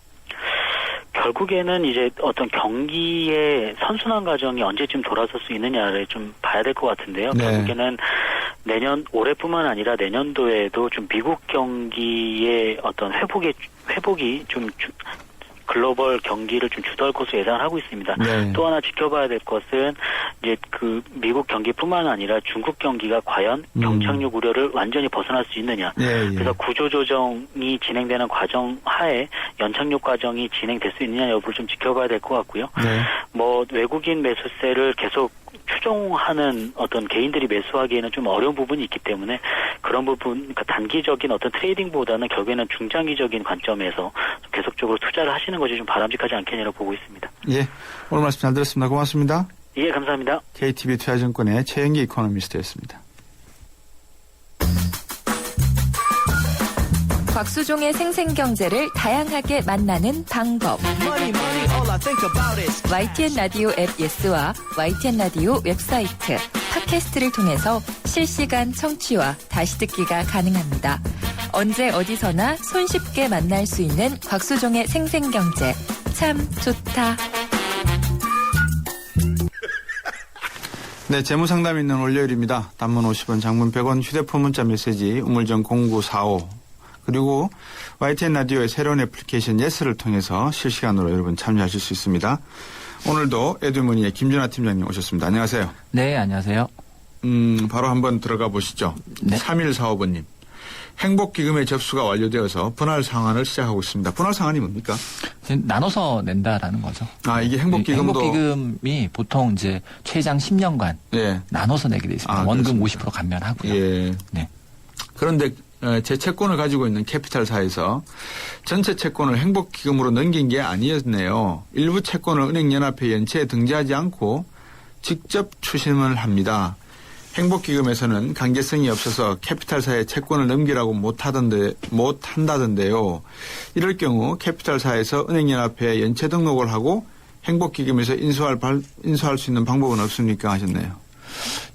결국에는 이제 어떤 경기의 선순환 과정이 언제쯤 돌아설 수 있느냐를 좀 봐야 될 것 같은데요. 네. 결국에는 올해뿐만 아니라 내년도에도 좀 미국 경기의 어떤 회복이 좀 글로벌 경기를 좀 주도할 것으로 예상을 하고 있습니다. 네. 또 하나 지켜봐야 될 것은 이제 그 미국 경기뿐만 아니라 중국 경기가 과연 경착륙 우려를 완전히 벗어날 수 있느냐. 그래서 구조조정이 진행되는 과정 하에 연착륙 과정이 진행될 수 있느냐 여부를 좀 지켜봐야 될 것 같고요. 뭐 외국인 매수세를 계속 추종하는 어떤 개인들이 매수하기에는 좀 어려운 부분이 있기 때문에 그런 부분, 그러니까 단기적인 어떤 트레이딩보다는 결국에는 중장기적인 관점에서 계속적으로 투자를 하시는 것이 좀 바람직하지 않겠냐고 보고 있습니다. 예, 오늘 말씀 잘 들었습니다. 고맙습니다. 예, 감사합니다. KTB 투자증권의 최영기 이코노미스트였습니다. 곽수종의 생생경제를 다양하게 만나는 방법. YTN 라디오 앱 예스와 YTN 라디오 웹사이트, 팟캐스트를 통해서 실시간 청취와 다시 듣기가 가능합니다. 언제 어디서나 손쉽게 만날 수 있는 곽수종의 생생경제. 참 좋다. 네, 재무상담 있는 월요일입니다. 단문 50원, 장문 100원, 휴대폰 문자 메시지 우물정 0945 그리고 YTN 라디오의 새로운 애플리케이션 예스를 통해서 실시간으로 여러분 참여하실 수 있습니다. 오늘도 에듀머니의 김준하 팀장님 오셨습니다. 안녕하세요. 네, 안녕하세요. 바로 한번 들어가 보시죠. 네. 3145번님. 행복기금의 접수가 완료되어서 분할 상환을 시작하고 있습니다. 분할 상환이 뭡니까? 나눠서 낸다라는 거죠. 아, 이게 행복기금도. 행복기금이 보통 이제 최장 10년간 나눠서 내게 돼 있습니다. 원금 그렇습니다. 50% 감면하고요. 예. 네. 그런데 제 채권을 가지고 있는 캐피탈사에서 전체 채권을 행복기금으로 넘긴 게 아니었네요. 일부 채권을 은행연합회 연체에 등재하지 않고 직접 추심을 합니다. 행복기금에서는 강제성이 없어서 캐피탈사에 채권을 넘기라고 못한다던데요. 이럴 경우 캐피탈사에서 은행연합회에 연체 등록을 하고 행복기금에서 인수할 수 있는 방법은 없습니까? 하셨네요.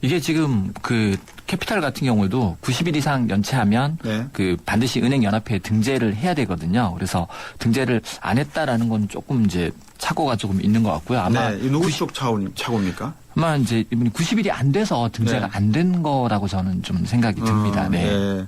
이게 지금 그 캐피탈 같은 경우에도 90일 이상 연체하면 그 반드시 은행연합회에 등재를 해야 되거든요. 그래서 등재를 안 했다라는 건 조금 이제 착오가 조금 있는 것 같고요. 아마 누구 쪽 착오입니까? 아마 이제 이분이 90일이 안 돼서 등재가 안 된 거라고 저는 좀 생각이 듭니다. 네.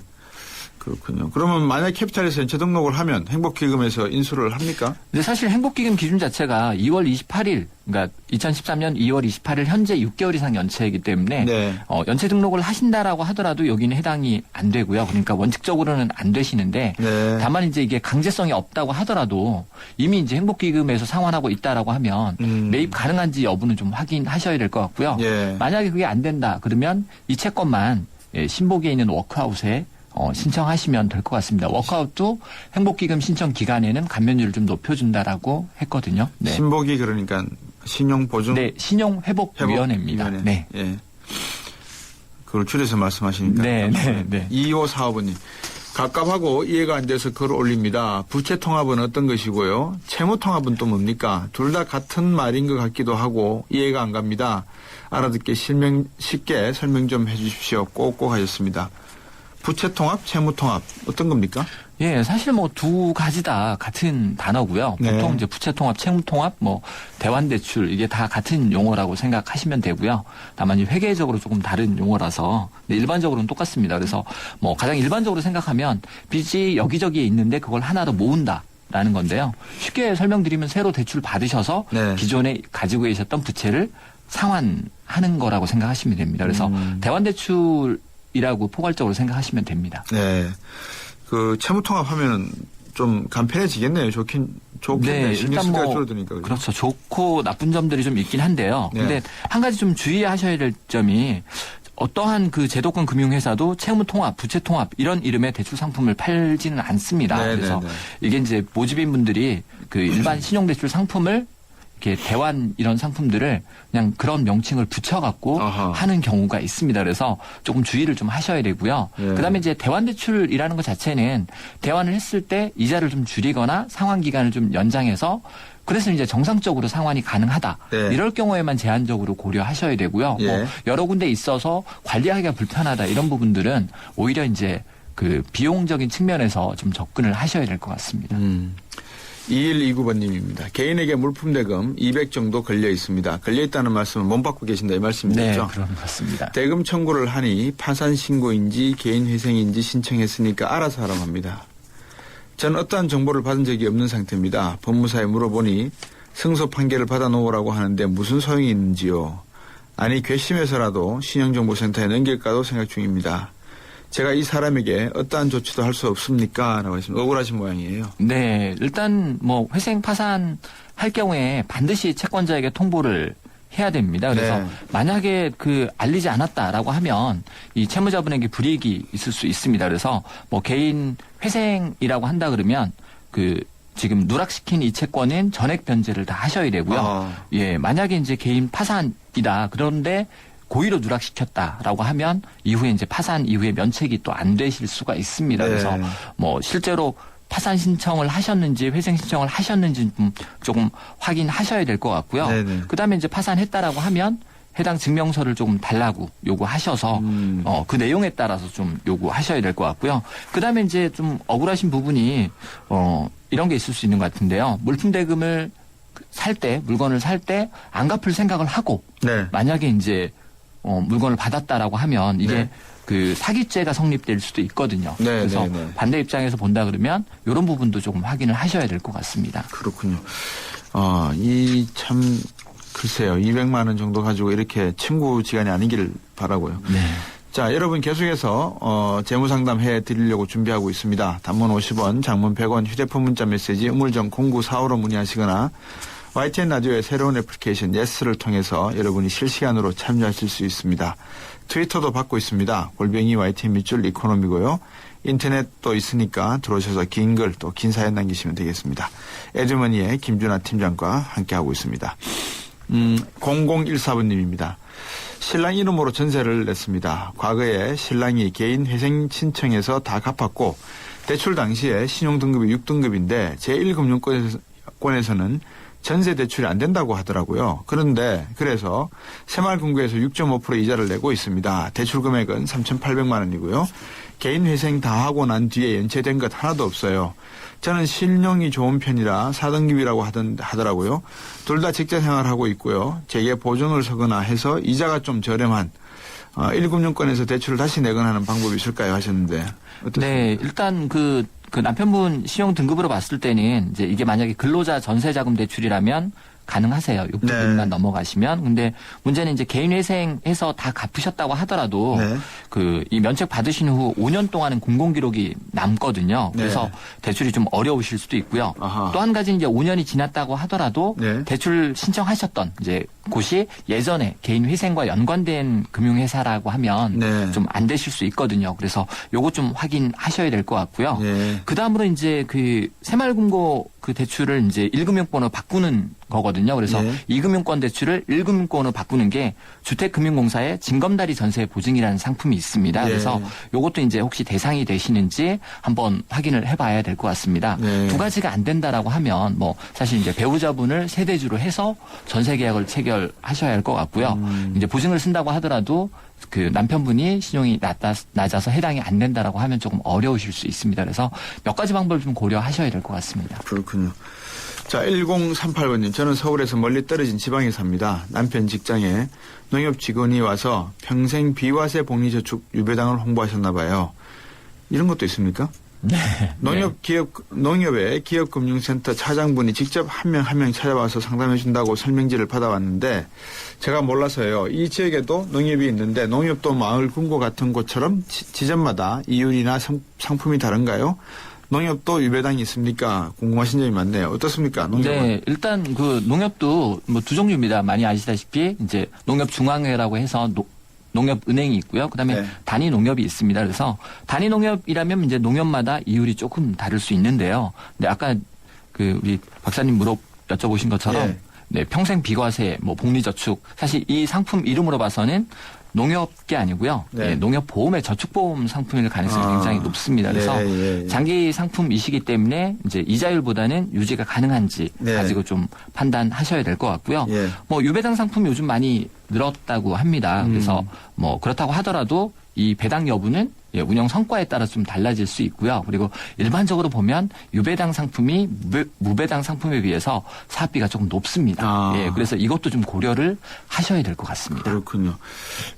그렇군요. 그러면 만약 캐피탈에서 연체 등록을 하면 행복기금에서 인수를 합니까? 근데 사실 행복기금 기준 자체가 2월 28일, 그러니까 2013년 2월 28일 현재 6개월 이상 연체이기 때문에 연체 등록을 하신다라고 하더라도 여기는 해당이 안 되고요. 그러니까 원칙적으로는 안 되시는데 다만 이제 이게 강제성이 없다고 하더라도 이미 이제 행복기금에서 상환하고 있다라고 하면 매입 가능한지 여부는 좀 확인하셔야 될 것 같고요. 만약에 그게 안 된다 그러면 이 채권만 신복에 있는 워크아웃에 신청하시면 될 것 같습니다. 워크아웃도 행복기금 신청 기간에는 감면율을 좀 높여준다라고 했거든요. 네. 신복이 그러니까 신용보증? 네, 신용회복위원회입니다. 네. 예. 그걸 줄여서 말씀하시니까. 네. 2545번님. 갑갑하고 이해가 안 돼서 글 올립니다. 부채통합은 어떤 것이고요? 채무통합은 또 뭡니까? 둘 다 같은 말인 것 같기도 하고 이해가 안 갑니다. 알아듣게 쉽게 설명 좀 해 주십시오. 꼭꼭 하셨습니다. 부채통합, 채무통합 어떤 겁니까? 예, 사실 뭐 두 가지 다 같은 단어고요. 보통 이제 부채통합, 채무통합, 뭐 대환대출 이게 다 같은 용어라고 생각하시면 되고요. 다만 회계적으로 조금 다른 용어라서 일반적으로는 똑같습니다. 그래서 뭐 가장 일반적으로 생각하면 빚이 여기저기에 있는데 그걸 하나로 모은다라는 건데요. 쉽게 설명드리면 새로 대출 받으셔서 기존에 가지고 계셨던 부채를 상환하는 거라고 생각하시면 됩니다. 그래서 대환대출이라고 포괄적으로 생각하시면 됩니다. 네. 그 채무통합하면 좀 간편해지겠네요. 좋긴 네, 신경 일단 쓸 줄어드니까. 그렇죠. 좋고 나쁜 점들이 좀 있긴 한데요. 네. 근데 한 가지 좀 주의하셔야 될 점이 어떠한 그 제도권 금융회사도 채무통합, 부채통합 이런 이름의 대출 상품을 팔지는 않습니다. 네, 그래서 네, 네. 이게 이제 모집인분들이 그 일반 신용대출 상품을 이렇게 대환 이런 상품들을 그냥 그런 명칭을 붙여갖고 하는 경우가 있습니다. 그래서 조금 주의를 좀 하셔야 되고요. 네. 그다음에 이제 대환대출이라는 것 자체는 대환을 했을 때 이자를 좀 줄이거나 상환 기간을 좀 연장해서 그래서 이제 정상적으로 상환이 가능하다. 네. 이럴 경우에만 제한적으로 고려하셔야 되고요. 예. 뭐 여러 군데 있어서 관리하기가 불편하다 이런 부분들은 오히려 이제 그 비용적인 측면에서 좀 접근을 하셔야 될 것 같습니다. 2129번님입니다. 개인에게 물품 대금 200 정도 걸려 있습니다. 걸려 있다는 말씀은 몸 받고 계신다 이 말씀이죠? 네, 그런 것 같습니다. 대금 청구를 하니 파산 신고인지 개인 회생인지 신청했으니까 알아서 하라고 합니다. 저는 어떠한 정보를 받은 적이 없는 상태입니다. 법무사에 물어보니 승소 판결을 받아놓으라고 하는데 무슨 소용이 있는지요. 아니 괘씸해서라도 신용정보센터에 넘길까도 생각 중입니다. 제가 이 사람에게 어떠한 조치도 할 수 없습니까? 라고 했습니다. 억울하신 모양이에요. 네, 일단 뭐 회생 파산 할 경우에 반드시 채권자에게 통보를 해야 됩니다. 그래서 네. 만약에 그 알리지 않았다라고 하면 이 채무자분에게 불이익이 있을 수 있습니다. 그래서 뭐 개인 회생이라고 한다 그러면 그 지금 누락시킨 이 채권은 전액 변제를 다 하셔야 되고요. 예, 만약에 이제 개인 파산이다. 그런데 고의로 누락시켰다라고 하면 이후에 이제 파산 이후에 면책이 또 안 되실 수가 있습니다. 네. 그래서 뭐 실제로 파산 신청을 하셨는지 회생 신청을 하셨는지 조금 확인하셔야 될 것 같고요. 네네. 그다음에 이제 파산했다라고 하면 해당 증명서를 조금 달라고 요구하셔서 그 내용에 따라서 좀 요구하셔야 될 것 같고요. 그다음에 이제 좀 억울하신 부분이 이런 게 있을 수 있는 것 같은데요. 물품 대금을 살 때 물건을 살 때 안 갚을 생각을 하고 네. 만약에 이제 물건을 받았다라고 하면 이게 네. 그 사기죄가 성립될 수도 있거든요. 네, 그래서 네, 네. 반대 입장에서 본다 그러면 이런 부분도 조금 확인을 하셔야 될 것 같습니다. 그렇군요. 글쎄요. 200만 원 정도 가지고 이렇게 친구지간이 아니기를 바라고요. 네. 자, 여러분 계속해서 재무상담 해드리려고 준비하고 있습니다. 단문 50원, 장문 100원, 휴대폰 문자 메시지 우물정 0945로 문의하시거나 YTN 라디오의 새로운 애플리케이션 예스를 통해서 여러분이 실시간으로 참여하실 수 있습니다. 트위터도 받고 있습니다. 골뱅이 YTN 밑줄 이코노미고요. 인터넷도 있으니까 들어오셔서 긴 글 또 긴 사연 남기시면 되겠습니다. 에드머니의 김준하 팀장과 함께하고 있습니다. 0014번님입니다. 신랑 이름으로 전세를 냈습니다. 과거에 신랑이 개인 회생 신청해서 다 갚았고 대출 당시에 신용등급이 6등급인데 제1금융권에서는 전세 대출이 안 된다고 하더라고요. 그래서 새마을금고에서 6.5% 이자를 내고 있습니다. 대출 금액은 3,800만 원이고요. 개인 회생 다 하고 난 뒤에 연체된 것 하나도 없어요. 저는 신용이 좋은 편이라 4등급이라고 하더라고요. 둘 다 직장 생활하고 있고요. 제게 보증을 서거나 해서 이자가 좀 저렴한 1금융권에서 대출을 다시 내거나 하는 방법이 있을까요? 하셨는데 어떻습니까? 네, 일단 그 남편분 신용 등급으로 봤을 때는 이제 이게 만약에 근로자 전세자금 대출이라면 가능하세요. 6등급만 네. 넘어가시면. 근데 문제는 이제 개인 회생해서 다 갚으셨다고 하더라도 네. 이 면책 받으신 후 5년 동안은 공공 기록이 남거든요. 그래서 네. 대출이 좀 어려우실 수도 있고요. 아하. 또 한 가지 이제 5년이 지났다고 하더라도 네. 대출 신청하셨던 이제 곳이 예전에 개인 회생과 연관된 금융회사라고 하면 네. 좀 안 되실 수 있거든요. 그래서 요거 좀 확인하셔야 될 것 같고요. 네. 그 다음으로 이제 그 새마을금고 그 대출을 이제 1금융권으로 바꾸는 거거든요. 그래서 네. 2금융권 대출을 1금융권으로 바꾸는 게 주택금융공사의 징검다리 전세 보증이라는 상품이 있습니다. 네. 그래서 요것도 이제 혹시 대상이 되시는지 한번 확인을 해봐야 될 것 같습니다. 네. 두 가지가 안 된다라고 하면 뭐 사실 이제 배우자분을 세대주로 해서 전세 계약을 체결하셔야 할 것 같고요. 이제 보증을 쓴다고 하더라도 그 남편분이 신용이 낮아서 해당이 안 된다라고 하면 조금 어려우실 수 있습니다. 그래서 몇 가지 방법을 좀 고려하셔야 될 것 같습니다. 그렇군요. 자, 1038번님. 저는 서울에서 멀리 떨어진 지방에 삽니다. 남편 직장에 농협 직원이 와서 평생 비과세 복리저축 유배당을 홍보하셨나 봐요. 이런 것도 있습니까? 농협의 기업금융센터 차장분이 직접 한 명 한 명 찾아와서 상담해 준다고 설명지를 받아왔는데 제가 몰라서요. 이 지역에도 농협이 있는데 농협도 마을 금고 같은 곳처럼 지점마다 이율이나 상품이 다른가요? 농협도 유배당이 있습니까? 궁금하신 점이 많네요. 어떻습니까? 농협은? 네, 일단 그 농협도 뭐 두 종류입니다. 많이 아시다시피 이제 농협중앙회라고 해서 농협은행이 있고요. 그다음에 단위 농협이 있습니다. 그래서 단위 농협이라면 이제 농협마다 이율이 조금 다를 수 있는데요. 근데 아까 그 우리 박사님 여쭤보신 것처럼 네, 평생 비과세, 뭐 복리저축 사실 이 상품 이름으로 봐서는 농협계 아니고요. 네. 농협보험의 저축보험 상품일 가능성이 굉장히 높습니다. 그래서 장기 상품이시기 때문에 이제 이자율보다는 유지가 가능한지 가지고 좀 판단하셔야 될 것 같고요. 뭐 유배당 상품이 요즘 많이 늘었다고 합니다. 그래서 뭐 그렇다고 하더라도 이 배당 여부는 운영 성과에 따라 좀 달라질 수 있고요. 그리고 일반적으로 보면 유배당 상품이 무배당 상품에 비해서 사업비가 조금 높습니다. 그래서 이것도 좀 고려를 하셔야 될 것 같습니다. 그렇군요.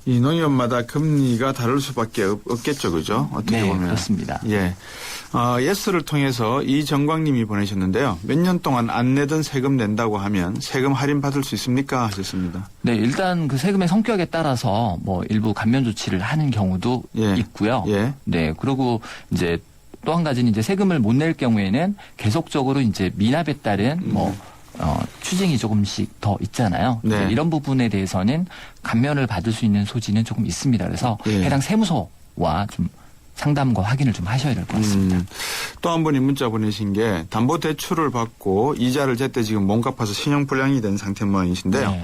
이 농협마다 금리가 다를 수밖에 없겠죠, 그죠? 어떻게 보면. 그렇습니다. 예스를 통해서 이정광님이 보내셨는데요. 몇 년 동안 안 내던 세금 낸다고 하면 세금 할인 받을 수 있습니까? 하셨습니다. 네, 일단 그 세금의 성격에 따라서 뭐 일부 감면 조치를 하는 경우도 있고요. 네, 그리고 이제 또 한 가지는 이제 세금을 못 낼 경우에는 계속적으로 이제 미납에 따른 추징이 조금씩 더 있잖아요. 이런 부분에 대해서는 감면을 받을 수 있는 소지는 조금 있습니다. 그래서 해당 세무서와 좀 상담과 확인을 좀 하셔야 될 것 같습니다. 또 한 분이 문자 보내신 게 담보대출을 받고 이자를 제때 지금 못 갚아서 신용불량이 된 상태 모양이신데요.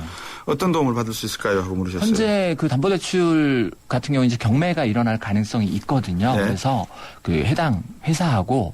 어떤 도움을 받을 수 있을까요? 하고 물으셨어요. 현재 그 담보대출 같은 경우 이제 경매가 일어날 가능성이 있거든요. 그래서 그 해당 회사하고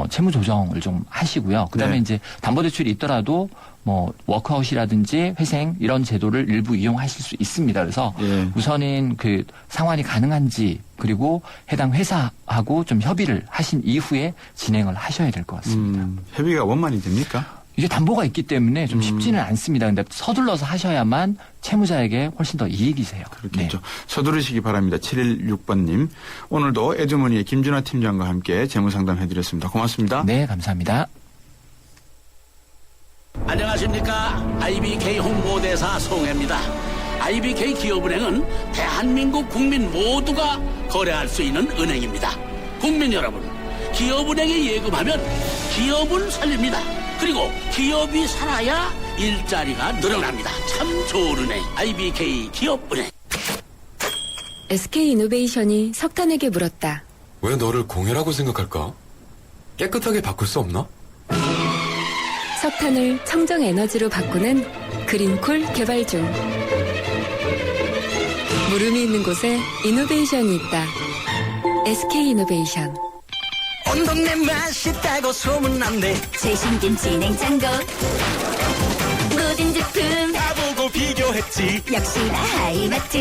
채무 조정을 좀 하시고요. 그다음에 이제 담보대출이 있더라도 뭐 워크아웃이라든지 회생 이런 제도를 일부 이용하실 수 있습니다. 그래서 우선은 그 상환이 가능한지 그리고 해당 회사하고 좀 협의를 하신 이후에 진행을 하셔야 될 것 같습니다. 협의가 원만히 됩니까? 이게 담보가 있기 때문에 좀 쉽지는 않습니다. 근데 서둘러서 하셔야만 채무자에게 훨씬 더 이익이세요. 그렇겠죠. 서두르시기 바랍니다. 716번님. 오늘도 에듀머니의 김준하 팀장과 함께 재무상담 해드렸습니다. 고맙습니다. 네, 감사합니다. 안녕하십니까. IBK 홍보대사 송혜입니다. IBK 기업은행은 대한민국 국민 모두가 거래할 수 있는 은행입니다. 국민 여러분, 기업은행에 예금하면 기업은 살립니다. 그리고 기업이 살아야 일자리가 늘어납니다. 참 좋은 은행, IBK 기업은행. SK이노베이션이 석탄에게 물었다. 왜 너를 공유라고 생각할까? 깨끗하게 바꿀 수 없나? 석탄을 청정에너지로 바꾸는 그린콜 개발 중. 물음이 있는 곳에 이노베이션이 있다. SK이노베이션. 온 동네 맛있다고 소문난대. 최신김치 냉장고 모든 제품 다 보고 비교했지. 역시나 하이마트.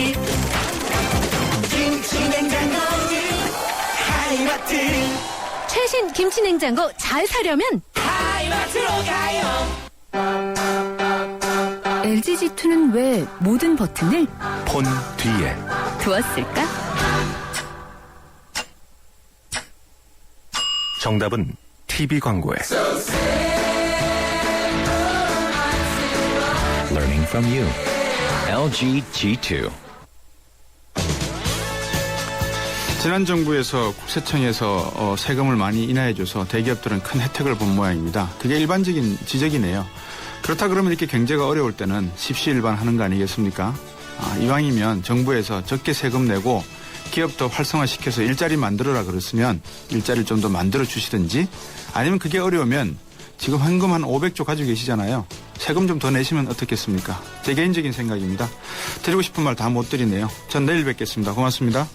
김치 냉장고 하이마트. 최신 김치 냉장고 잘 사려면 하이마트로 가요. LG G2는 왜 모든 버튼을 폰 뒤에 두었을까? 정답은 TV 광고에. Learning from you. LG G2. 지난 정부에서 국세청에서 세금을 많이 인하해줘서 대기업들은 큰 혜택을 본 모양입니다. 그게 일반적인 지적이네요. 그렇다 그러면 이렇게 경제가 어려울 때는 십시일반하는 거 아니겠습니까? 이왕이면 정부에서 적게 세금 내고 기업도 활성화시켜서 일자리 만들어라 그랬으면 일자리를 좀 더 만들어 주시든지 아니면 그게 어려우면 지금 현금 한 500조 가지고 계시잖아요. 세금 좀 더 내시면 어떻겠습니까? 제 개인적인 생각입니다. 드리고 싶은 말 다 못 드리네요. 전 내일 뵙겠습니다. 고맙습니다.